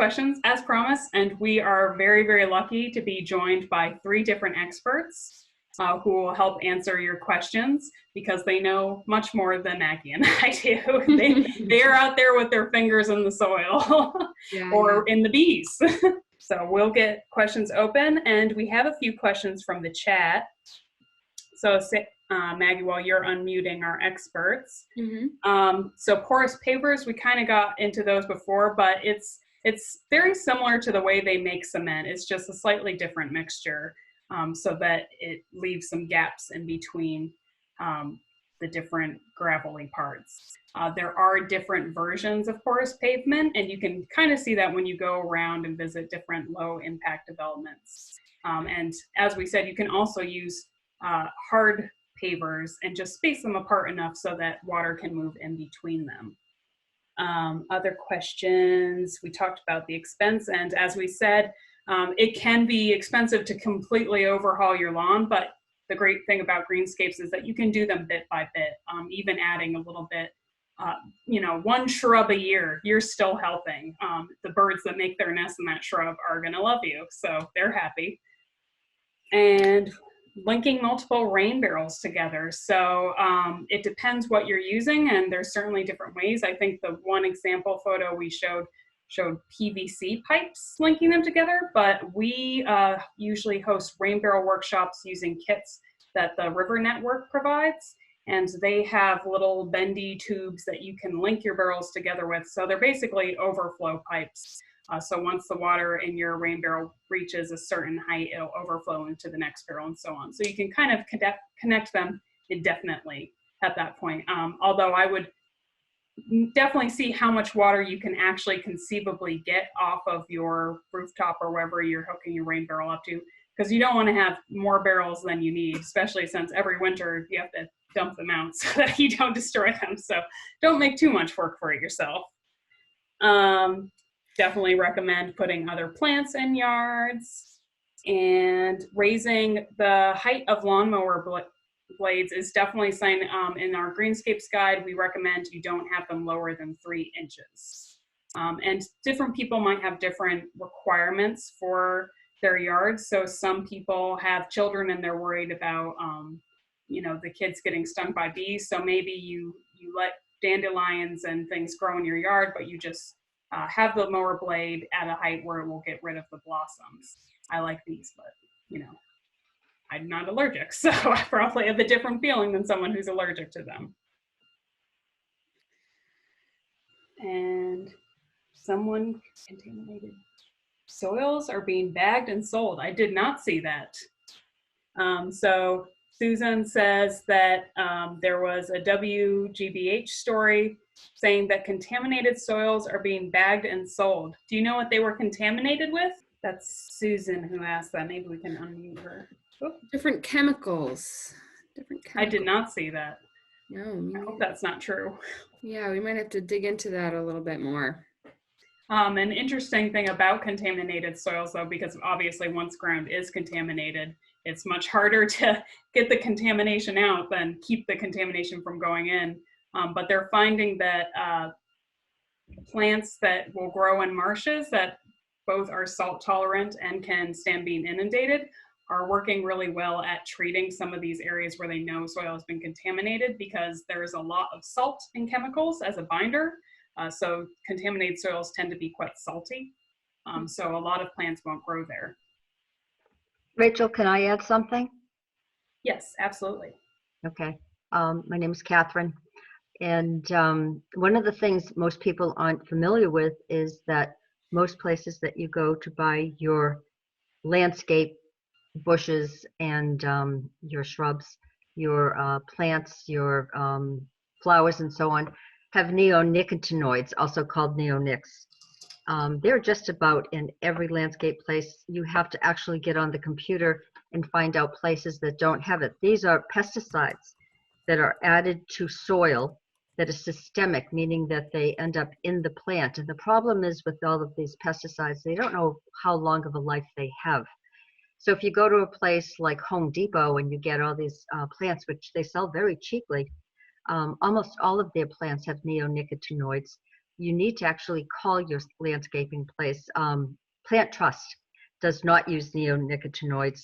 questions as promised, and we are very, very lucky to be joined by 3 different experts who will help answer your questions because they know much more than Maggie and I do. They are out there with their fingers in the soil or in the bees. So we'll get questions open, and we have a few questions from the chat. So Maggie, while you're unmuting our experts. So porous pavers, we kind of got into those before, but it's very similar to the way they make cement. It's just a slightly different mixture, so that it leaves some gaps in between the different gravelly parts. There are different versions of porous pavement, and you can kind of see that when you go around and visit different low impact developments. And as we said, you can also use hard pavers and just space them apart enough so that water can move in between them. Other questions, we talked about the expense, and as we said, it can be expensive to completely overhaul your lawn, but the great thing about Greenscapes is that you can do them bit by bit, even adding a little bit, 1 shrub a year, you're still helping. The birds that make their nest in that shrub are gonna love you, so they're happy. And linking multiple rain barrels together. So it depends what you're using, and there's certainly different ways. I think the one example photo we showed PVC pipes linking them together, but we usually host rain barrel workshops using kits that the River Network provides, and they have little bendy tubes that you can link your barrels together with. So they're basically overflow pipes. So once the water in your rain barrel reaches a certain height, it'll overflow into the next barrel and so on. So you can kind of connect them indefinitely at that point. Although I would definitely see how much water you can actually conceivably get off of your rooftop or wherever you're hooking your rain barrel up to, because you don't want to have more barrels than you need, especially since every winter you have to dump them out so that you don't destroy them. So don't make too much work for it yourself. Definitely recommend putting other plants in yards, and raising the height of lawnmower blades is definitely something in our Greenscapes guide. We recommend you don't have them lower than 3 inches. And different people might have different requirements for their yards. So some people have children and they're worried about, the kids getting stung by bees. So maybe you let dandelions and things grow in your yard, but you just have the mower blade at a height where it will get rid of the blossoms. I like these, but I'm not allergic, so I probably have a different feeling than someone who's allergic to them. And someone, contaminated soils are being bagged and sold. I did not see that. So Susan says that there was a WGBH story saying that contaminated soils are being bagged and sold. Do you know what they were contaminated with? That's Susan who asked that. Maybe we can unmute her. Oh. Different chemicals. I did not see that. No, I hope that's not true. Yeah, we might have to dig into that a little bit more. An interesting thing about contaminated soils, though, because obviously once ground is contaminated, it's much harder to get the contamination out than keep the contamination from going in. But they're finding that plants that will grow in marshes that both are salt tolerant and can stand being inundated are working really well at treating some of these areas where they know soil has been contaminated, because there is a lot of salt and chemicals as a binder. So contaminated soils tend to be quite salty. So a lot of plants won't grow there. Rachel, can I add something? Yes, absolutely. Okay. My name is Catherine. And one of the things most people aren't familiar with is that most places that you go to buy your landscape bushes and your shrubs, your plants, your flowers and so on, have neonicotinoids, also called neonics. They're just about in every landscape place. You have to actually get on the computer and find out places that don't have it. These are pesticides that are added to soil that is systemic, meaning that they end up in the plant. And the problem is with all of these pesticides, they don't know how long of a life they have. So if you go to a place like Home Depot and you get all these plants, which they sell very cheaply, almost all of their plants have neonicotinoids. you need to actually call your landscaping place. Plant Trust does not use neonicotinoids.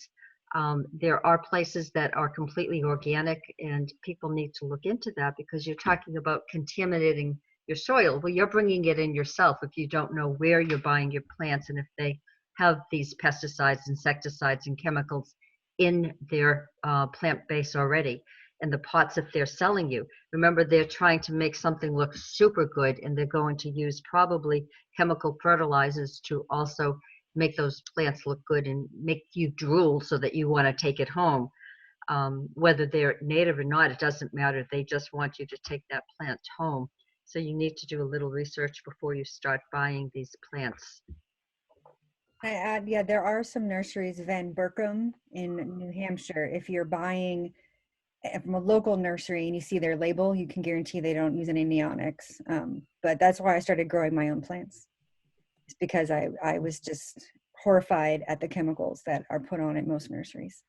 There are places that are completely organic, and people need to look into that, because you're talking about contaminating your soil. Well, you're bringing it in yourself if you don't know where you're buying your plants and if they have these pesticides, insecticides, and chemicals in their plant base already. And the pots, if they're selling you, remember, they're trying to make something look super good, and they're going to use probably chemical fertilizers to also make those plants look good and make you drool so that you want to take it home. Whether they're native or not, it doesn't matter. They just want you to take that plant home. So you need to do a little research before you start buying these plants. I add, yeah, there are some nurseries, Van Berkom in New Hampshire. If you're buying from a local nursery and you see their label, you can guarantee they don't use any neonics. But that's why I started growing my own plants. It's because I was just horrified at the chemicals that are put on at most nurseries.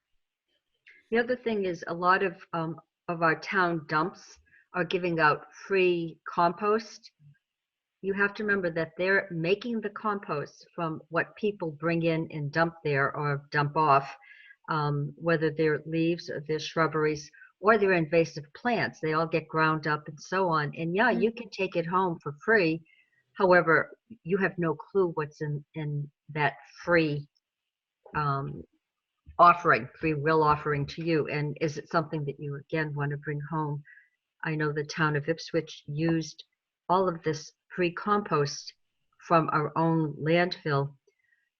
The other thing is, a lot of our town dumps are giving out free compost. You have to remember that they're making the compost from what people bring in and dump there or dump off, whether they're leaves or they're shrubberies or they're invasive plants. They all get ground up and so on. And yeah, you can take it home for free. However, you have no clue what's in that free free will offering to you. And is it something that you, again, want to bring home? I know the town of Ipswich used all of this free compost from our own landfill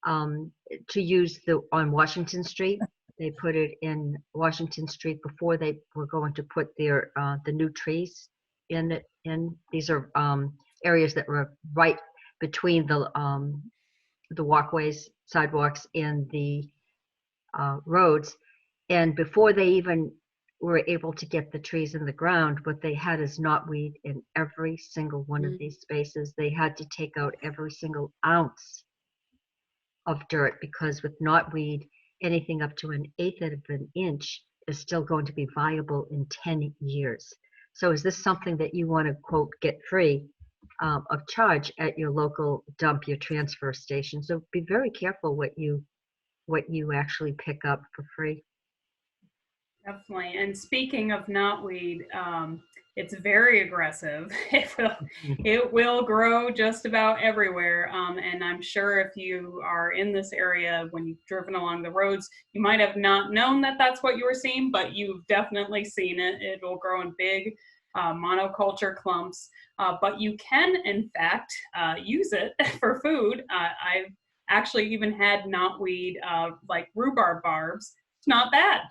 to use on Washington Street. They put it in Washington Street before they were going to put their the new trees in it. These are areas that were right between the walkways, sidewalks, and the roads. And before they even were able to get the trees in the ground, what they had is knotweed in every single one of these spaces. They had to take out every single ounce of dirt, because with knotweed, anything up to 1/8 of an inch is still going to be viable in 10 years. So is this something that you want to, quote, get free of charge at your local dump, your transfer station? So be very careful what you actually pick up for free. Definitely. And speaking of knotweed, it's very aggressive. It will grow just about everywhere. And I'm sure if you are in this area, when you've driven along the roads, you might have not known that that's what you were seeing, but you've definitely seen it. It will grow in big monoculture clumps, but you can, in fact, use it for food. I've actually even had knotweed, like rhubarb barbs. It's not bad.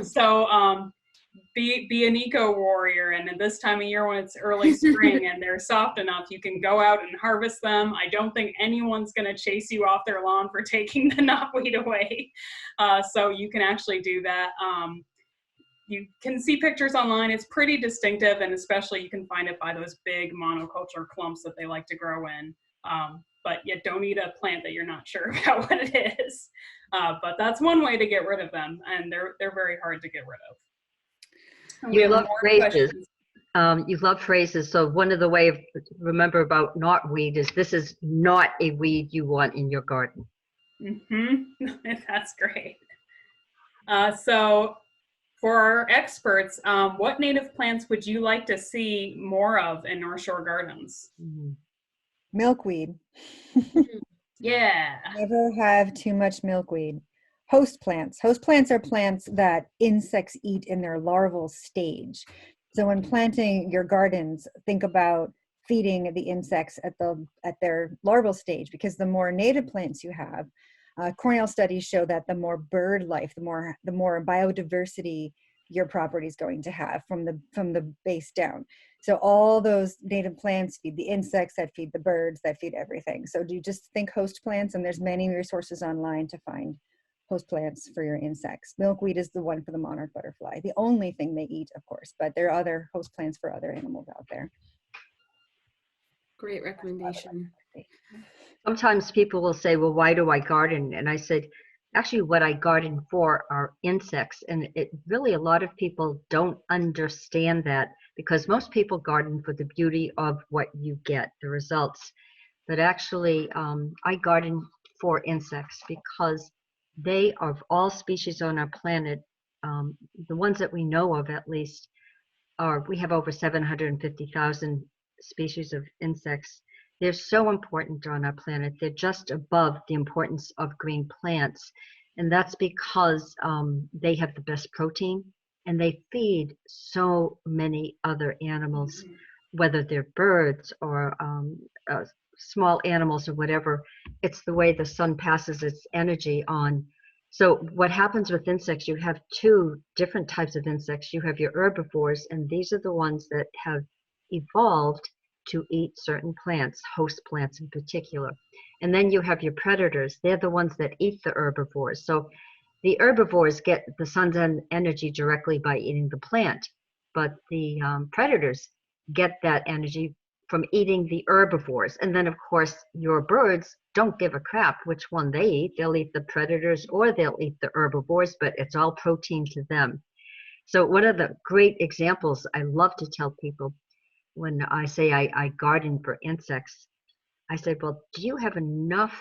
So be an eco warrior, and at this time of year when it's early spring and they're soft enough, you can go out and harvest them. I don't think anyone's going to chase you off their lawn for taking the knotweed away. So you can actually do that. You can see pictures online. It's pretty distinctive, and especially you can find it by those big monoculture clumps that they like to grow in. But you don't eat a plant that you're not sure about what it is. But that's one way to get rid of them, and they're very hard to get rid of. You love phrases. You love phrases. So one of the ways to remember about knotweed is this is not a weed you want in your garden. That's great. So for our experts, what native plants would you like to see more of in North Shore Gardens? Milkweed. Yeah. Never have too much milkweed. Host plants. Host plants are plants that insects eat in their larval stage. So when planting your gardens, think about feeding the insects at their larval stage, because the more native plants you have, Cornell studies show that the more bird life, the more biodiversity your property is going to have from the base down. So all those native plants feed the insects that feed the birds that feed everything. So do you just think host plants, and there's many resources online to find host plants for your insects. Milkweed is the one for the monarch butterfly, the only thing they eat, of course, but there are other host plants for other animals out there. Great recommendation. Sometimes people will say, well, why do I garden? And I said, actually, what I garden for are insects. And it really, a lot of people don't understand that. because most people garden for the beauty of what you get, the results. But actually, I garden for insects because they, of all species on our planet, the ones that we know of at least, we have over 750,000 species of insects. They're so important on our planet. They're just above the importance of green plants. And that's because they have the best protein and they feed so many other animals, whether they're birds or small animals or whatever. It's the way the sun passes its energy on. So what happens with insects, you have two different types of insects. You have your herbivores, and these are the ones that have evolved to eat certain plants, host plants in particular. And then you have your predators. They're the ones that eat the herbivores. So the herbivores get the sun's energy directly by eating the plant, but the predators get that energy from eating the herbivores. And then, of course, your birds don't give a crap which one they eat. They'll eat the predators or they'll eat the herbivores, but it's all protein to them. So one of the great examples I love to tell people when I say I garden for insects, I say, well, do you have enough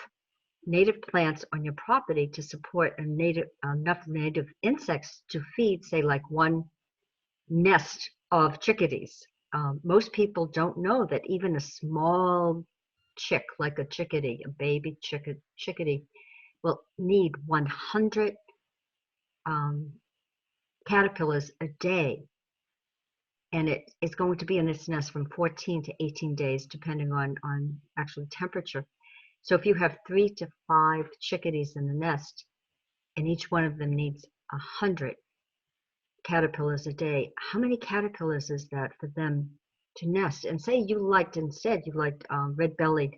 native plants on your property to support enough native insects to feed, say, like one nest of chickadees? Most people don't know that even a small chick, like a chickadee, a baby chickadee, will need 100 caterpillars a day. And it's going to be in its nest from 14 to 18 days, depending on actual temperature. So if you have 3 to 5 chickadees in the nest, and each one of them needs 100 caterpillars a day, how many caterpillars is that for them to nest? And say you liked red-bellied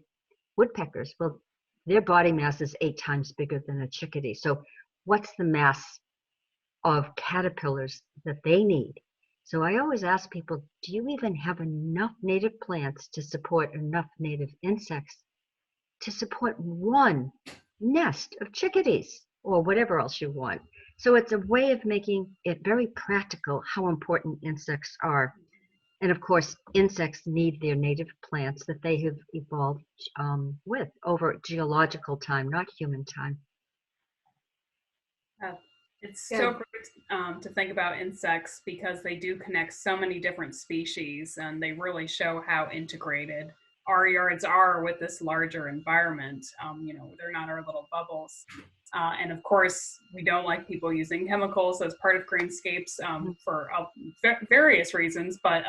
woodpeckers. Well, their body mass is 8 times bigger than a chickadee. So what's the mass of caterpillars that they need? So I always ask people, do you even have enough native plants to support enough native insects to support one nest of chickadees or whatever else you want? So it's a way of making it very practical how important insects are. And of course, insects need their native plants that they have evolved with over geological time, not human time. It's so great to think about insects because they do connect so many different species, and they really show how integrated our yards are with this larger environment. They're not our little bubbles. And of course, we don't like people using chemicals as part of Greenscapes for various reasons, but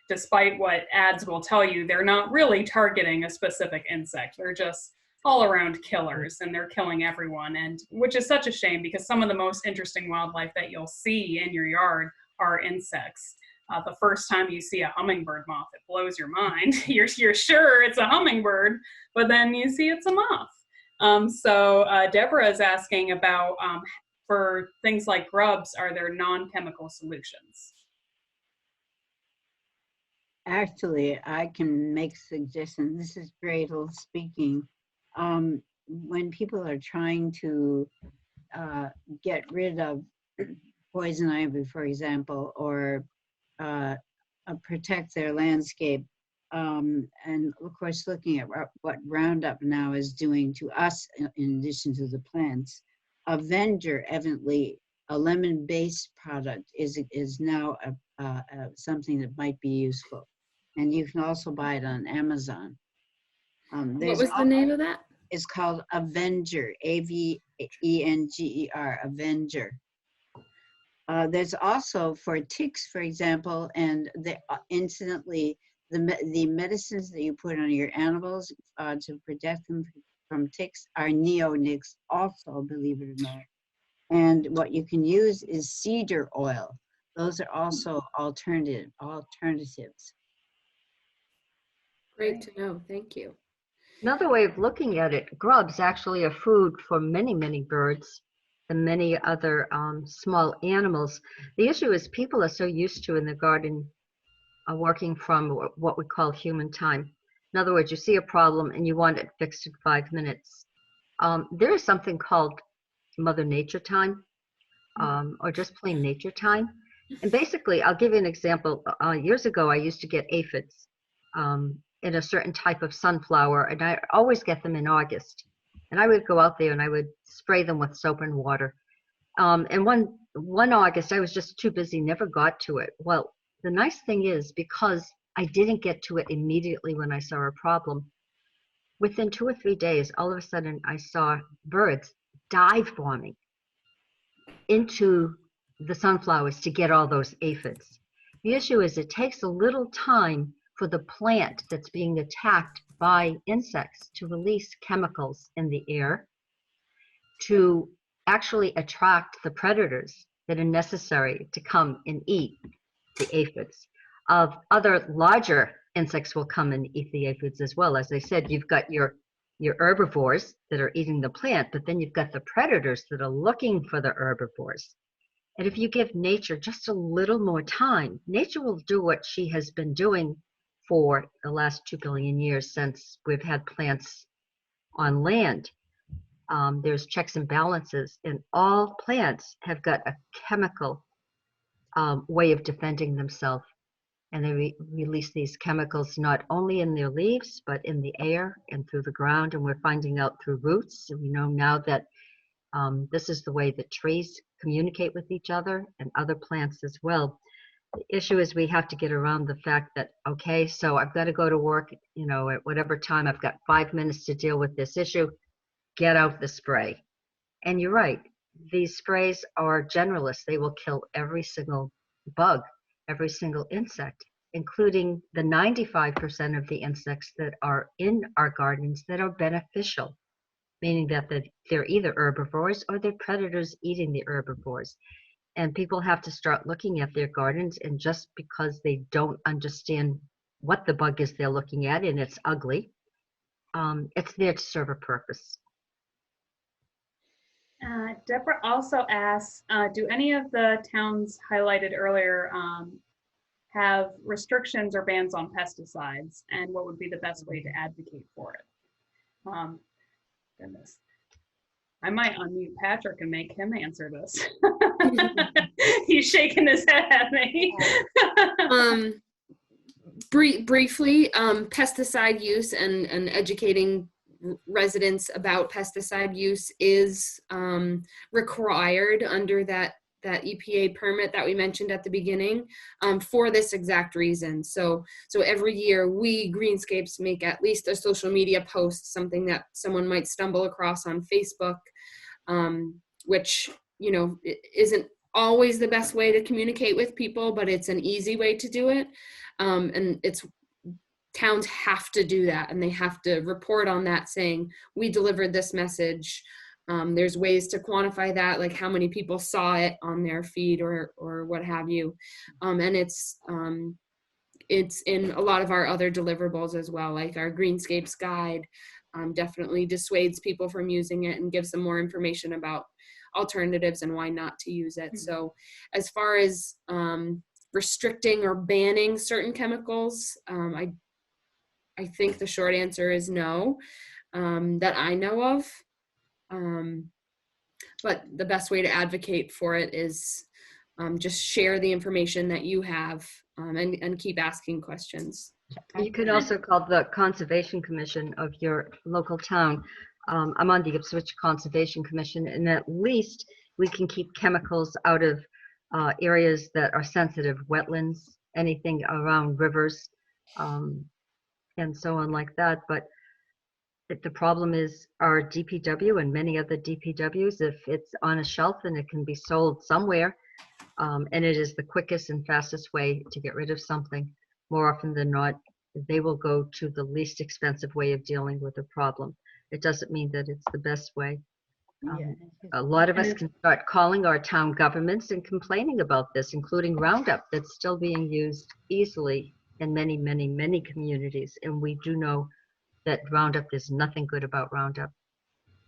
despite what ads will tell you, they're not really targeting a specific insect. They're just all around killers, and they're killing everyone, and which is such a shame because some of the most interesting wildlife that you'll see in your yard are insects. The first time you see a hummingbird moth, it blows your mind. You're sure it's a hummingbird, but then you see it's a moth. So Deborah is asking about, for things like grubs, are there non-chemical solutions? Actually, I can make suggestions. This is Gretel speaking. When people are trying to get rid of poison ivy, for example, or protect their landscape, and of course looking at what Roundup now is doing to us in addition to the plants, Avenger, evidently a lemon-based product, is now something that might be useful, and you can also buy it on Amazon. What was the name of that? It's called Avenger, Avenger, Avenger. There's also for ticks, for example, and incidentally, the medicines that you put on your animals to protect them from ticks are neonics also, believe it or not. And what you can use is cedar oil. Those are also alternatives. Great to know. Thank you. Another way of looking at it, grubs actually are food for many, many birds and many other small animals. The issue is people are so used to in the garden working from what we call human time. In other words, you see a problem and you want it fixed in 5 minutes. There is something called Mother Nature time, or just plain nature time. And basically, I'll give you an example. Years ago, I used to get aphids in a certain type of sunflower, and I always get them in August. And I would go out there and I would spray them with soap and water. And one August, I was just too busy, never got to it. Well, the nice thing is, because I didn't get to it immediately when I saw a problem, within 2 or 3 days, all of a sudden, I saw birds dive bombing into the sunflowers to get all those aphids. The issue is it takes a little time for the plant that's being attacked by insects to release chemicals in the air to actually attract the predators that are necessary to come and eat the aphids. Other larger insects will come and eat the aphids as well. As I said, you've got your herbivores that are eating the plant, but then you've got the predators that are looking for the herbivores. And if you give nature just a little more time, nature will do what she has been doing for the last 2 billion years since we've had plants on land. There's checks and balances, and all plants have got a chemical way of defending themselves. And they release these chemicals not only in their leaves, but in the air and through the ground. And we're finding out through roots. And we know now that this is the way that trees communicate with each other and other plants as well. The issue is we have to get around the fact that, okay, so I've got to go to work, at whatever time, I've got 5 minutes to deal with this issue, get out the spray. And you're right, these sprays are generalists. They will kill every single bug, every single insect, including the 95% of the insects that are in our gardens that are beneficial, meaning that they're either herbivores or they're predators eating the herbivores. And people have to start looking at their gardens, and just because they don't understand what the bug is they're looking at and it's ugly, it's there to serve a purpose. Deborah also asks, do any of the towns highlighted earlier have restrictions or bans on pesticides, and what would be the best way to advocate for it? Goodness. I might unmute Patrick and make him answer this. He's shaking his head at me. Briefly, pesticide use and educating residents about pesticide use is required under that EPA permit that we mentioned at the beginning, for this exact reason. So every year we Greenscapes make at least a social media post, something that someone might stumble across on Facebook, which isn't always the best way to communicate with people, but it's an easy way to do it. And towns have to do that, and they have to report on that saying, we delivered this message. There's ways to quantify that, like how many people saw it on their feed or what have you. And it's in a lot of our other deliverables as well, like our Greenscapes guide definitely dissuades people from using it and gives them more information about alternatives and why not to use it. So as far as restricting or banning certain chemicals, I think the short answer is no, that I know of. But the best way to advocate for it is just share the information that you have and keep asking questions. You can also call the Conservation Commission of your local town. I'm on the Ipswich Conservation Commission, and at least we can keep chemicals out of areas that are sensitive, wetlands, anything around rivers, and so on like that. But if the problem is our DPW and many other DPWs, if it's on a shelf and it can be sold somewhere, and it is the quickest and fastest way to get rid of something, more often than not, they will go to the least expensive way of dealing with the problem. It doesn't mean that it's the best way. A lot of us can start calling our town governments and complaining about this, including Roundup, that's still being used easily in many, many, many communities. And we do know that Roundup, there's nothing good about Roundup.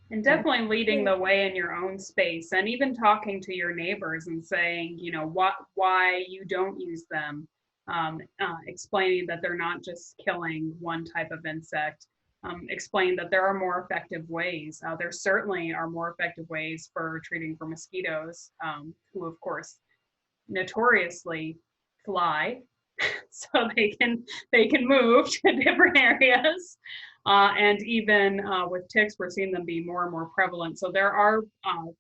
And definitely leading the way in your own space, and even talking to your neighbors and saying, why you don't use them, explaining that they're not just killing one type of insect, explain that there are more effective ways. There certainly are more effective ways for treating for mosquitoes, who of course notoriously fly, so they can move to different areas. And even with ticks, we're seeing them be more and more prevalent. So there are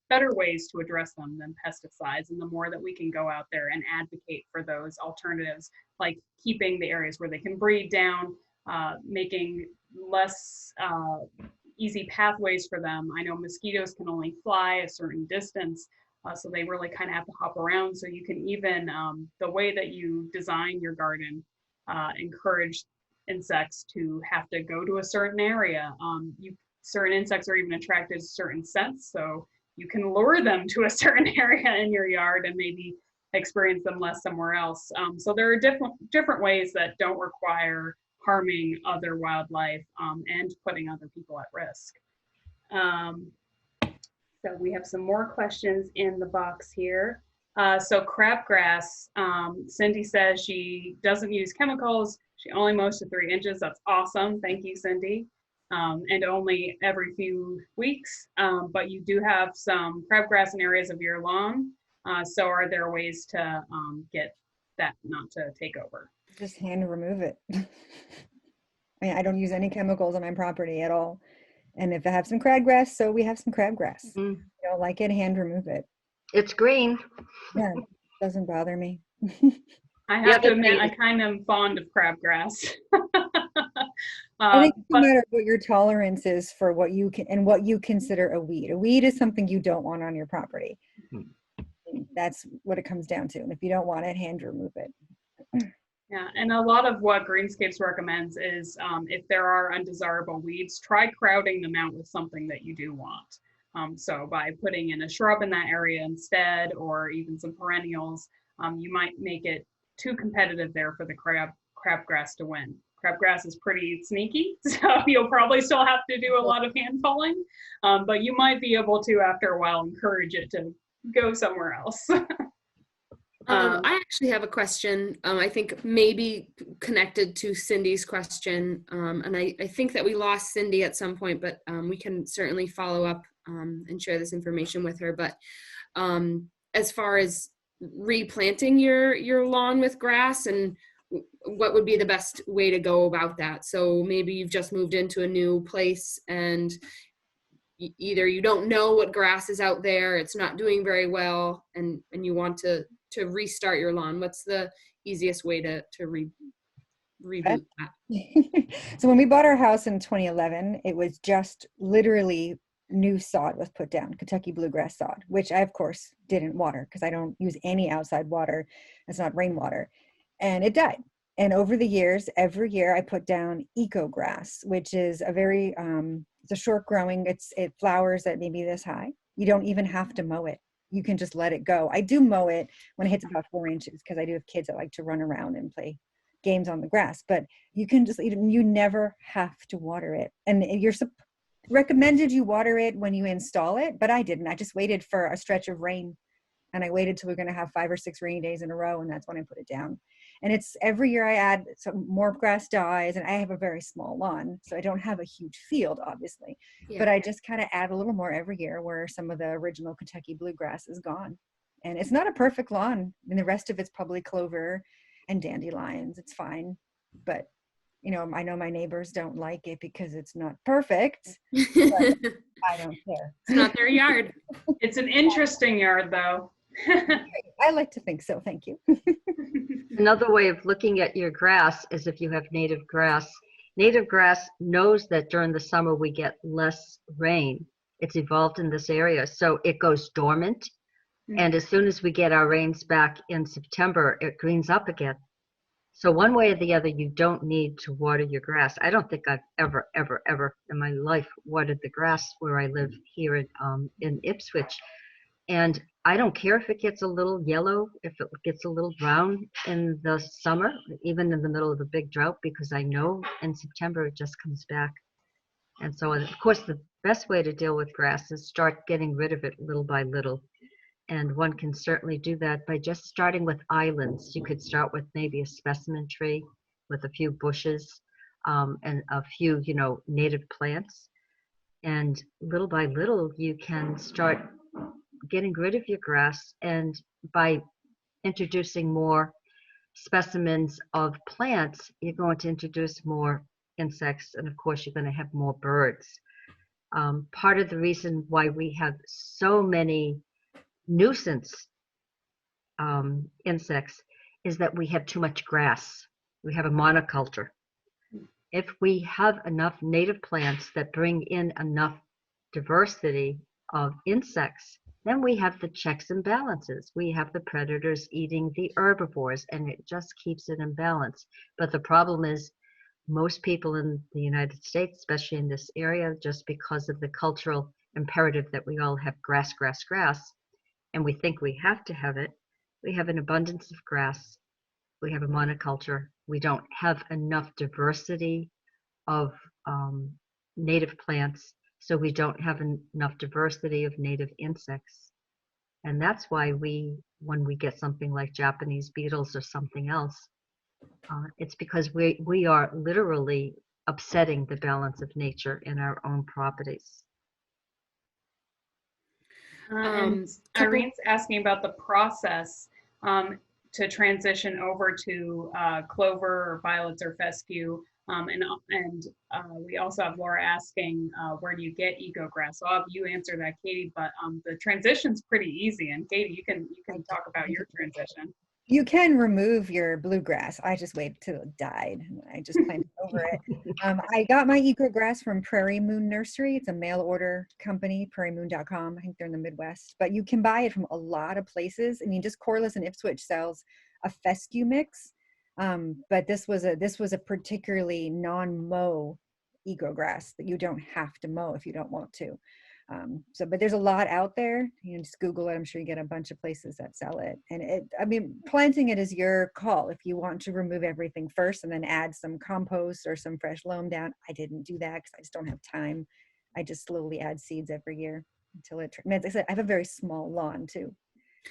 better ways to address them than pesticides. And the more that we can go out there and advocate for those alternatives, like keeping the areas where they can breed down, making less easy pathways for them. I know mosquitoes can only fly a certain distance, so they really kind of have to hop around. So you can even, the way that you design your garden, encourage insects to have to go to a certain area. Certain insects are even attracted to certain scents, so you can lure them to a certain area in your yard and maybe experience them less somewhere else. So there are different ways that don't require harming other wildlife and putting other people at risk. So we have some more questions in the box here. So crabgrass, Cindy says she doesn't use chemicals. She only mows to 3 inches. That's awesome. Thank you, Cindy. And only every few weeks. But you do have some crabgrass in areas of your lawn. So are there ways to get that not to take over? Just hand remove it. I mean, I don't use any chemicals on my property at all. And if I have some crabgrass, so we have some crabgrass. Mm. If you don't like it, hand remove it. It's green. Yeah, it doesn't bother me. I have to admit, I kind of am fond of crabgrass. I think no matter what your tolerance is for what you can and what you consider a weed. A weed is something you don't want on your property. That's what it comes down to. And if you don't want it, hand remove it. Yeah, and a lot of what Greenscapes recommends is if there are undesirable weeds, try crowding them out with something that you do want. So by putting in a shrub in that area instead, or even some perennials, you might make it too competitive there for the crabgrass to win. Crabgrass is pretty sneaky, so you'll probably still have to do a lot of hand pulling, but you might be able to, after a while, encourage it to go somewhere else. I actually have a question, I think maybe connected to Cindy's question, and I think that we lost Cindy at some point, but we can certainly follow up and share this information with her. But as far as replanting your lawn with grass, and what would be the best way to go about that? So maybe you've just moved into a new place and either you don't know what grass is out there, it's not doing very well, and you want to restart your lawn. What's the easiest way to reboot that? So when we bought our house in 2011, it was just literally new sod was put down, Kentucky bluegrass sod, which I of course didn't water because I don't use any outside water. It's not rainwater, and it died. And over the years, every year I put down eco grass, which is a very it's a short growing. It flowers at maybe this high. You don't even have to mow it. You can just let it go. I do mow it when it hits about 4 inches because I do have kids that like to run around and play games on the grass. But you can just, you never have to water it. And you're recommended you water it when you install it, but I didn't. I just waited for a stretch of rain, and I waited till we're going to have 5 or 6 rainy days in a row, and that's when I put it down. And it's every year I add some more grass dies, and I have a very small lawn, so I don't have a huge field, obviously. Yeah. But I just kind of add a little more every year where some of the original Kentucky bluegrass is gone. And it's not a perfect lawn. I mean, the rest of it's probably clover and dandelions. It's fine. But, you know, I know my neighbors don't like it because it's not perfect. But I don't care. It's not their yard. It's an interesting yard, though. I like to think so. Thank you. Another way of looking at your grass is if you have native grass. Native grass knows that during the summer we get less rain. It's evolved in this area, so it goes dormant. Mm-hmm. And as soon as we get our rains back in September, it greens up again. So one way or the other, you don't need to water your grass. I don't think I've ever in my life watered the grass where I live here in Ipswich. And I don't care if it gets a little yellow, if it gets a little brown in the summer, even in the middle of a big drought, because I know in September it just comes back. And so, of course, the best way to deal with grass is start getting rid of it little by little. And one can certainly do that by just starting with islands. You could start with maybe a specimen tree with a few bushes and a few, native plants. And little by little, you can start getting rid of your grass. And by introducing more specimens of plants, you're going to introduce more insects, and of course, you're going to have more birds. Part of the reason why we have so many nuisance insects is that we have too much grass. We have a monoculture. If we have enough native plants that bring in enough diversity of insects, then we have the checks and balances. We have the predators eating the herbivores, and it just keeps it in balance. But the problem is, most people in the United States, especially in this area, just because of the cultural imperative that we all have grass, grass, grass, and we think we have to have it, we have an abundance of grass. We have a monoculture. We don't have enough diversity of native plants, so we don't have enough diversity of native insects. And that's why when we get something like Japanese beetles or something else, it's because we are literally upsetting the balance of nature in our own properties. And Irene's asking about the process to transition over to clover or violets or fescue. And we also have Laura asking, where do you get eco-grass? So I'll have you answer that, Katie, but the transition's pretty easy. And Katie, you can talk about your transition. You can remove your bluegrass. I just waited till it died. I just planted over it. I got my eco-grass from Prairie Moon Nursery. It's a mail order company, prairiemoon.com. I think they're in the Midwest. But you can buy it from a lot of places. I mean, just Corliss and Ipswich sells a fescue mix. But this was a particularly non-mow eco-grass that you don't have to mow if you don't want to. But there's a lot out there. You can just Google it. I'm sure you get a bunch of places that sell it. And planting it is your call. If you want to remove everything first and then add some compost or some fresh loam down. I didn't do that because I just don't have time. I just slowly add seeds every year until it. As I said, I have a very small lawn too,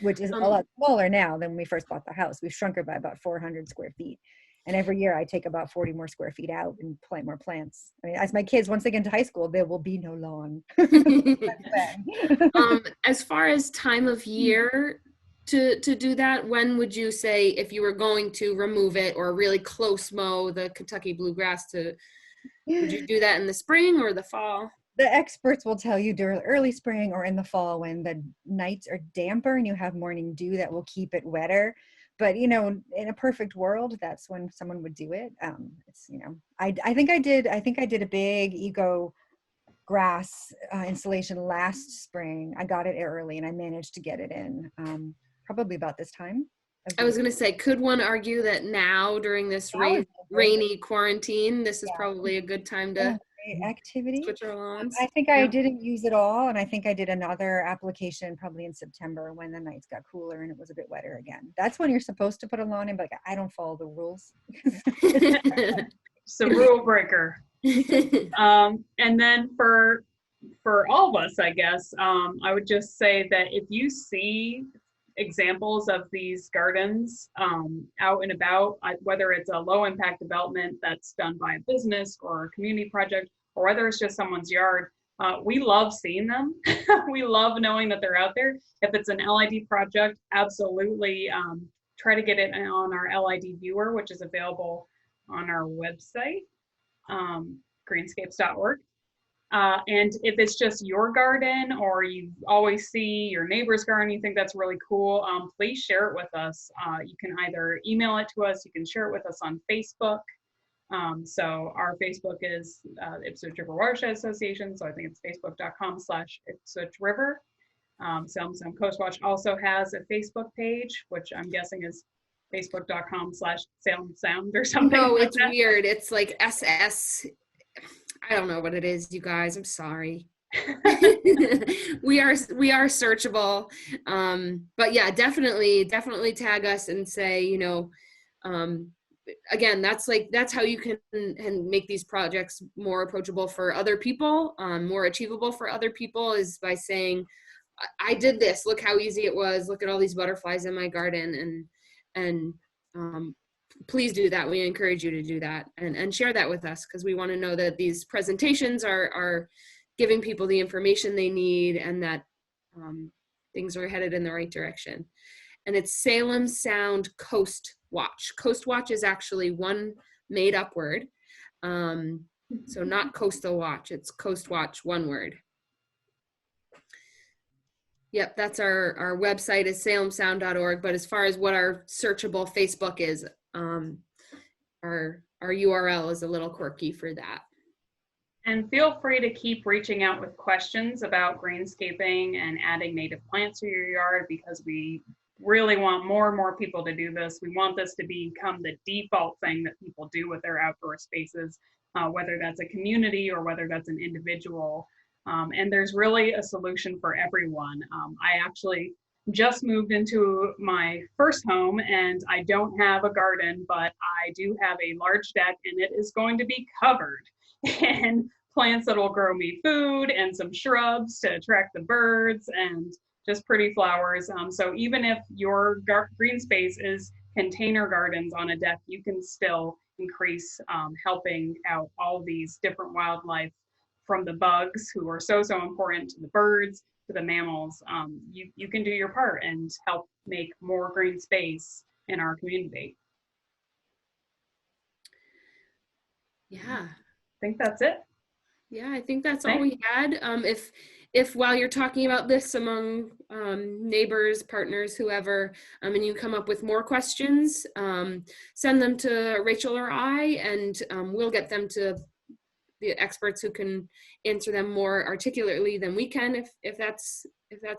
which is a lot smaller now than when we first bought the house. We've shrunk it by about 400 square feet. And every year I take about 40 more square feet out and plant more plants. I mean, as my kids, once they get into high school, there will be no lawn. As far as time of year to do that, when would you say, if you were going to remove it or really close mow the Kentucky bluegrass, would you do that in the spring or the fall? The experts will tell you during early spring or in the fall when the nights are damper and you have morning dew that will keep it wetter. But, in a perfect world, that's when someone would do it. I think I did a big eco grass installation last spring. I got it early and I managed to get it in probably about this time. I was going to say, could one argue that now during this rainy quarantine, this is probably a good time to activity. Switch our lawns. I think I didn't use it all, and I think I did another application probably in September when the nights got cooler and it was a bit wetter again. That's when you're supposed to put a lawn in, but I don't follow the rules. So rule breaker. And then for all of us, I guess, I would just say that if you see examples of these gardens out and about, whether it's a low impact development that's done by a business or a community project, or whether it's just someone's yard, we love seeing them. We love knowing that they're out there. If it's an LID project, absolutely try to get it on our LID viewer, which is available on our website, greenscapes.org. And if it's just your garden or you always see your neighbor's garden, you think that's really cool, please share it with us. You can either email it to us, you can share it with us on Facebook. So our Facebook is Ipswich River Watershed Association, so I think it's facebook.com/Ipswich River. Salem Sound Coast Watch also has a Facebook page, which I'm guessing is facebook.com/Salem Sound or something. No, it's weird. It's like SS. I don't know what it is, you guys. I'm sorry. we are searchable. But yeah, definitely tag us and say, again, that's how you can make these projects more approachable for other people, more achievable for other people, is by saying, I did this, look how easy it was, look at all these butterflies in my garden, and please do that. We encourage you to do that and share that with us, because we want to know that these presentations are giving people the information they need and that things are headed in the right direction. and it's Salem Sound Coast Watch. Coast Watch is actually one made up word. So not Coastal Watch, it's Coast Watch, one word. Yep, that's our website is salemsound.org. But as far as what our searchable Facebook is, our URL is a little quirky for that. And feel free to keep reaching out with questions about greenscaping and adding native plants to your yard, because we really want more and more people to do this. We want this to become the default thing that people do with their outdoor spaces, whether that's a community or whether that's an individual. And there's really a solution for everyone. I actually just moved into my first home and I don't have a garden, but I do have a large deck and it is going to be covered in plants that will grow me food and some shrubs to attract the birds and just pretty flowers. So even if your green space is container gardens on a deck, you can still increase helping out all these different wildlife, from the bugs who are so important, to the birds, to the mammals. You can do your part and help make more green space in our community. Yeah. I think that's it. Yeah, I think that's all we had. If while you're talking about this among neighbors, partners, whoever, and you come up with more questions, send them to Rachel or I, and we'll get them to the experts who can answer them more articulately than we can, if that's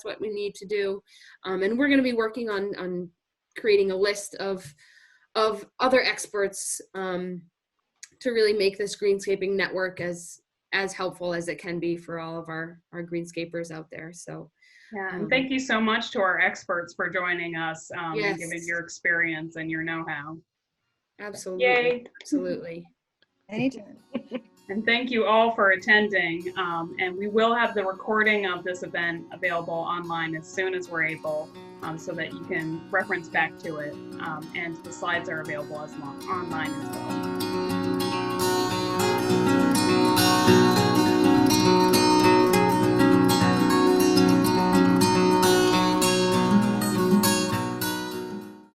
what we need to do. And we're going to be working on creating a list of other experts to really make this greenscaping network as helpful as it can be for all of our greenscapers out there. So yeah, and thank you so much to our experts for joining us yes. and giving your experience and your know-how. Absolutely. Yay. Absolutely. Anytime. And thank you all for attending. And we will have the recording of this event available online as soon as we're able, so that you can reference back to it. And the slides are available online as well.